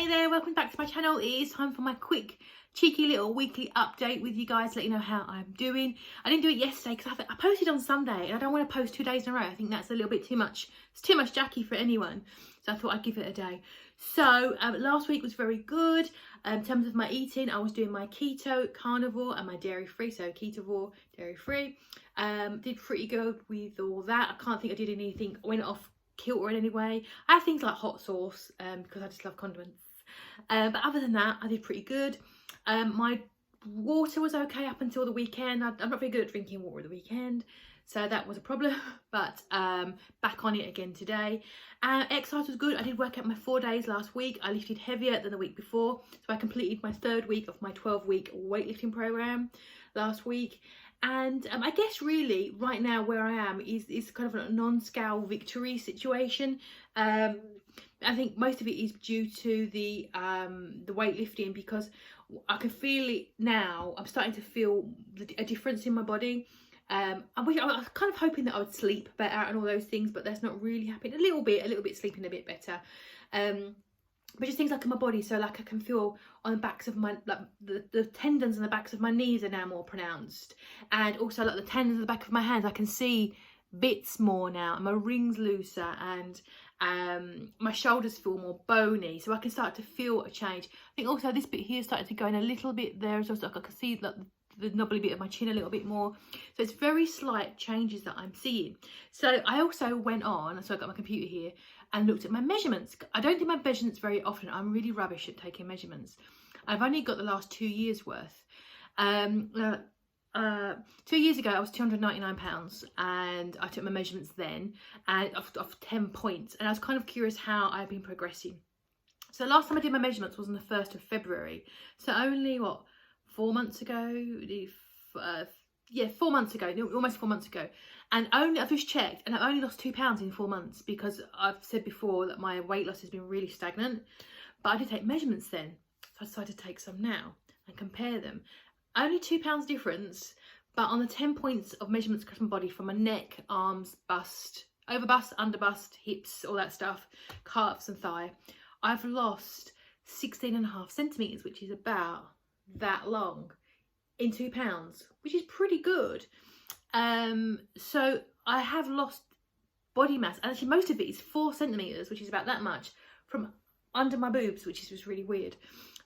there, welcome back to my channel. It is time for my quick cheeky little weekly update with you guys, let you know how I'm doing. I didn't do it yesterday because I posted on Sunday and I don't want to post 2 days in a row. I think that's a little bit too much. It's too much Jackie for anyone, so I thought I'd give it a day. So last week was very good. In terms of my eating, I was doing my keto, carnivore and my dairy free, so ketovore, dairy free. Did pretty good with all that. I can't think I did anything, went off kilter in any way. I have things like hot sauce because I just love condiments, but other than that I did pretty good. My water was okay up until the weekend. I'm not very good at drinking water at the weekend, so that was a problem, but back on it again today. Exercise was good. I did work out my 4 days last week. I lifted heavier than the week before, so I completed my 3rd week of my 12-week weightlifting program last week. And I guess really right now where I am is kind of a non-scale victory situation. I think most of it is due to the weightlifting, because I can feel it now. I'm starting to feel a difference in my body. I was kind of hoping that I would sleep better and all those things, but that's not really happening. A little bit sleeping a bit better. But just things like in my body, so like I can feel on the backs of my, like the tendons on the backs of my knees are now more pronounced, and also like the tendons on the back of my hands, I can see bits more now, and my rings looser, and my shoulders feel more bony, so I can start to feel a change. I think also this bit here started to go in a little bit there, so like I can see like the knobbly bit of my chin a little bit more. So it's very slight changes that I'm seeing. So I also went on, so I got my computer here and looked at my measurements. I don't do my measurements very often. I'm really rubbish at taking measurements. I've only got the last 2 years worth. 2 years ago I was 299 pounds and I took my measurements then, and of 10 points, and I was kind of curious how I've been progressing. So last time I did my measurements was on the 1st of February, so only what, 4 months ago? Yeah, 4 months ago, almost 4 months ago. And I've just checked and I've only lost 2 pounds in 4 months, because I've said before that my weight loss has been really stagnant. But I did take measurements then, so I decided to take some now and compare them. Only 2 pounds difference, but on the 10 points of measurements across my body, from my neck, arms, bust, over bust, under bust, hips, all that stuff, calves and thigh, I've lost 16.5 centimetres, which is about that long, in 2 pounds, which is pretty good. So I have lost body mass, and actually most of it is 4 centimetres, which is about that much, from under my boobs, which is just really weird.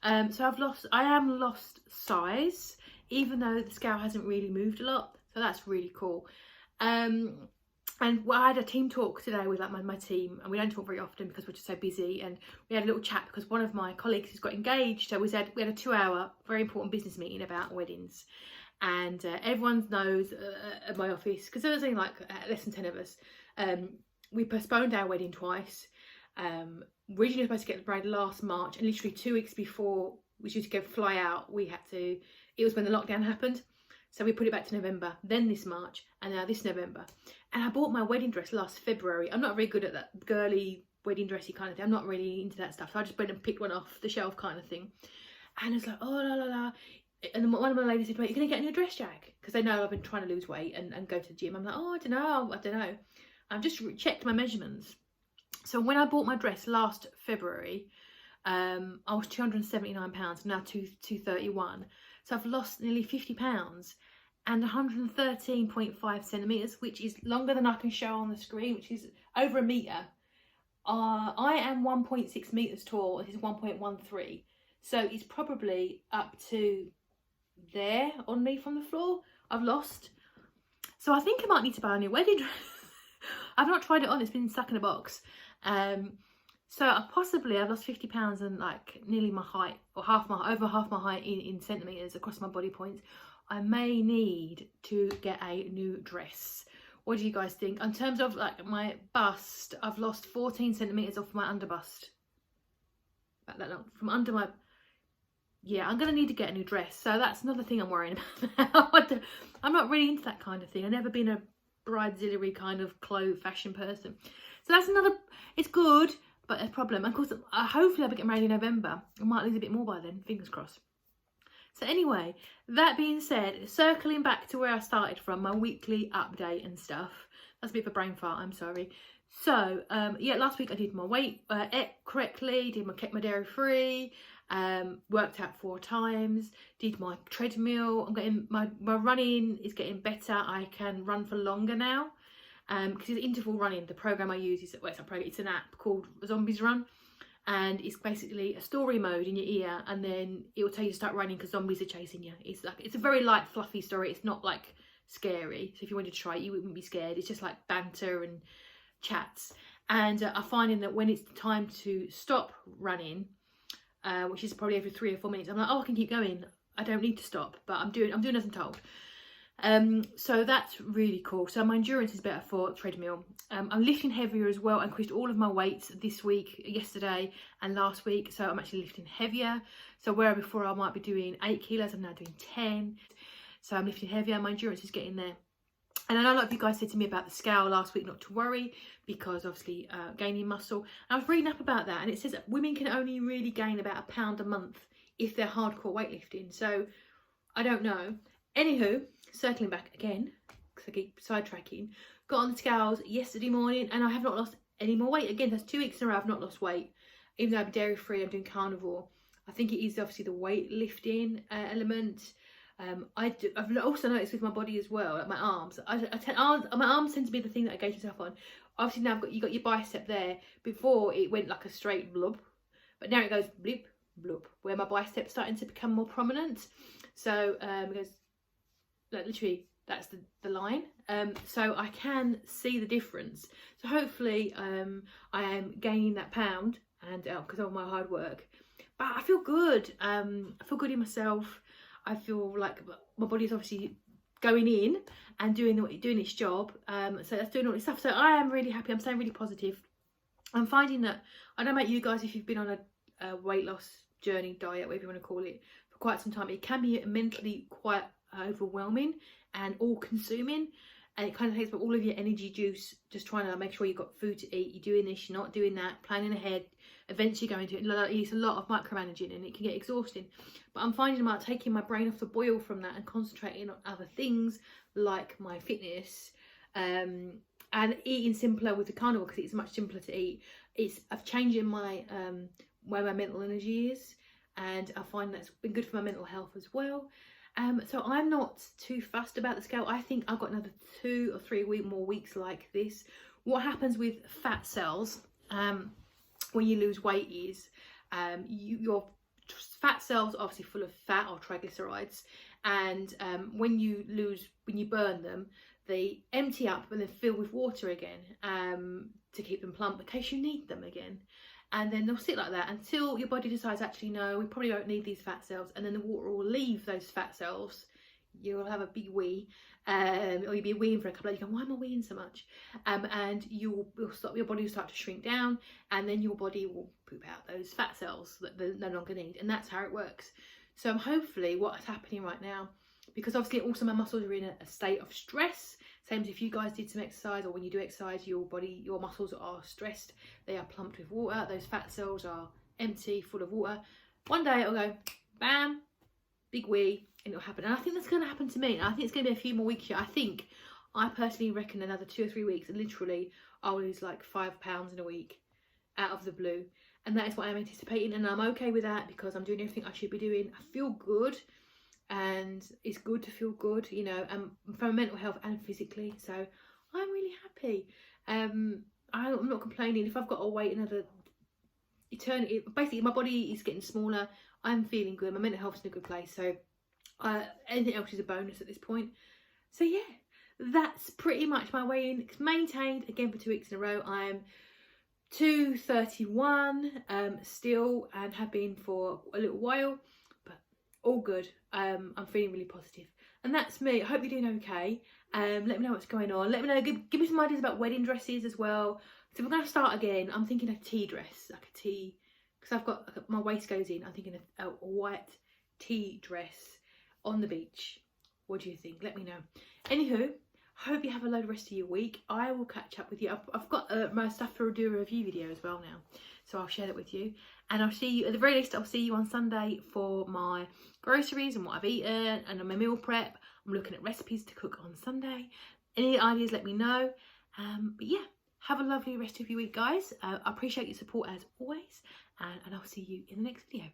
So I am lost size, even though the scale hasn't really moved a lot, so that's really cool. And I had a team talk today with like my team, and we don't talk very often because we're just so busy, and we had a little chat because one of my colleagues has got engaged, so we had a 2-hour very important business meeting about weddings. And everyone knows at my office, because there was only like less than 10 of us, we postponed our wedding twice. Originally supposed to get married last March, and literally 2 weeks before we should go fly out, it was when the lockdown happened. So we put it back to November, then this March, and now this November. And I bought my wedding dress last February. I'm not very good at that girly wedding dressy kind of thing. I'm not really into that stuff. So I just went and picked one off the shelf kind of thing. And it's like, oh, la, la, la. And then one of my ladies said, wait, you're going to get a new dress, Jack? Because they know I've been trying to lose weight and go to the gym. I'm like, oh, I don't know. I've just checked my measurements. So when I bought my dress last February, I was 279 pounds, now 231. So I've lost nearly 50 pounds and 113.5 centimetres, which is longer than I can show on the screen, which is over a metre. I am 1.6 metres tall, this is 1.13. So it's probably up to there on me from the floor. I've lost. So I think I might need to buy a new wedding dress. I've not tried it on, it's been stuck in a box. So I've lost 50 pounds and like nearly my height, or over half my height in centimetres across my body points. I may need to get a new dress. What do you guys think? In terms of like my bust, I've lost 14 centimetres off my under bust. About that long. From under my... Yeah, I'm going to need to get a new dress. So that's another thing I'm worrying about now. I'm not really into that kind of thing. I've never been a bridezilla kind of fashion person. So that's another... It's good, but a problem. Of course, hopefully I'll be getting married in November. I might lose a bit more by then, fingers crossed. So anyway, that being said, circling back to where I started from, my weekly update and stuff. That's a bit of a brain fart, I'm sorry. So yeah, last week I did my weight, ate correctly, kept my dairy free, worked out 4 times, did my treadmill. I'm getting my running is getting better. I can run for longer now, because it's interval running. The program I use is, well, it's a program, it's an app called Zombies Run, and it's basically a story mode in your ear, and then it will tell you to start running because zombies are chasing you. It's like, it's a very light, fluffy story. It's not like scary. So if you wanted to try it, you wouldn't be scared. It's just like banter and chats. And I'm finding that when it's time to stop running, which is probably every 3 or 4 minutes, I'm like, oh, I can keep going. I don't need to stop, but I'm doing as I'm told. So that's really cool. So my endurance is better for treadmill. I'm lifting heavier as well. I increased all of my weights this week, yesterday and last week, so I'm actually lifting heavier. So where before I might be doing 8 kilos, I'm now doing 10. So I'm lifting heavier. My endurance is getting there. And I know a lot of you guys said to me about the scale last week not to worry, because obviously gaining muscle. And I was reading up about that, and it says that women can only really gain about £1 pound a month if they're hardcore weightlifting. So I don't know. Anywho, circling back again, because I keep sidetracking, got on the scales yesterday morning and I have not lost any more weight. Again, that's 2 weeks in a row I've not lost weight. Even though I'm dairy free, I'm doing carnivore. I think it is obviously the weightlifting element. I've also noticed with my body as well, like my arms. My arms tend to be the thing that I gauge myself on. Obviously now you got your bicep there. Before it went like a straight blub, but now it goes blip, blub, where my bicep's starting to become more prominent. So it goes like literally, that's the line. So I can see the difference. So hopefully I am gaining that pound, and because of my hard work. But I feel good. I feel good in myself. I feel like my body is obviously going in and doing its job. So that's doing all this stuff. So I am really happy. I'm staying really positive. I'm finding that, I don't know about you guys, if you've been on a weight loss journey, diet, whatever you want to call it, for quite some time, it can be mentally quite overwhelming and all consuming, and it kind of takes up all of your energy juice, just trying to make sure you've got food to eat, you're doing this, you're not doing that, planning ahead, eventually going to it. It's a lot of micromanaging and it can get exhausting. But I'm finding about taking my brain off the boil from that and concentrating on other things like my fitness, and eating simpler with the carnivore, because it's much simpler to eat. I've changing my where my mental energy is, and I find that's been good for my mental health as well. So I'm not too fussed about the scale. I think I've got another 2 or 3 more weeks like this. What happens with fat cells when you lose weight is your fat cells are obviously full of fat or triglycerides, and when you burn them, they empty up and then fill with water again to keep them plump in case you need them again. And then they'll sit like that until your body decides, actually, no, we probably don't need these fat cells. And then the water will leave those fat cells. You'll have a big wee, or you'll be weeing for a couple of days. You go, why am I weeing so much? And your body will start to shrink down, and then your body will poop out those fat cells that they no longer need. And that's how it works. So hopefully what's happening right now, because obviously also my muscles are in a state of stress. Same as if you guys did some exercise, or when you do exercise, your muscles are stressed. They are plumped with water. Those fat cells are empty, full of water. One day it'll go, bam, big wee, and it'll happen. And I think that's going to happen to me. And I think it's going to be a few more weeks here. I personally reckon another 2 or 3 weeks, and literally I'll lose like 5 pounds in a week out of the blue. And that is what I'm anticipating. And I'm okay with that because I'm doing everything I should be doing. I feel good. And it's good to feel good, you know, from mental health and physically. So I'm really happy. I'm not complaining. If I've got to wait another eternity, basically my body is getting smaller. I'm feeling good. My mental health's in a good place. So anything else is a bonus at this point. So yeah, that's pretty much my weighing. It's maintained again for 2 weeks in a row. I'm 231 still, and have been for a little while. All good. I'm feeling really positive, and that's me. I hope you're doing okay. Let me know what's going on. Let me know. Give me some ideas about wedding dresses as well. So we're going to start again. I'm thinking a tea dress, like a tea, because I've got my waist goes in. I'm thinking a white tea dress on the beach. What do you think? Let me know. Anywho, hope you have a load of rest of your week. I will catch up with you. I've got my stuff to do a review video as well now, so I'll share that with you. And I'll see you, at the very least, I'll see you on Sunday for my groceries and what I've eaten and my meal prep. I'm looking at recipes to cook on Sunday. Any ideas, let me know. But yeah, Have a lovely rest of your week, guys. I appreciate your support as always, and I'll see you in the next video.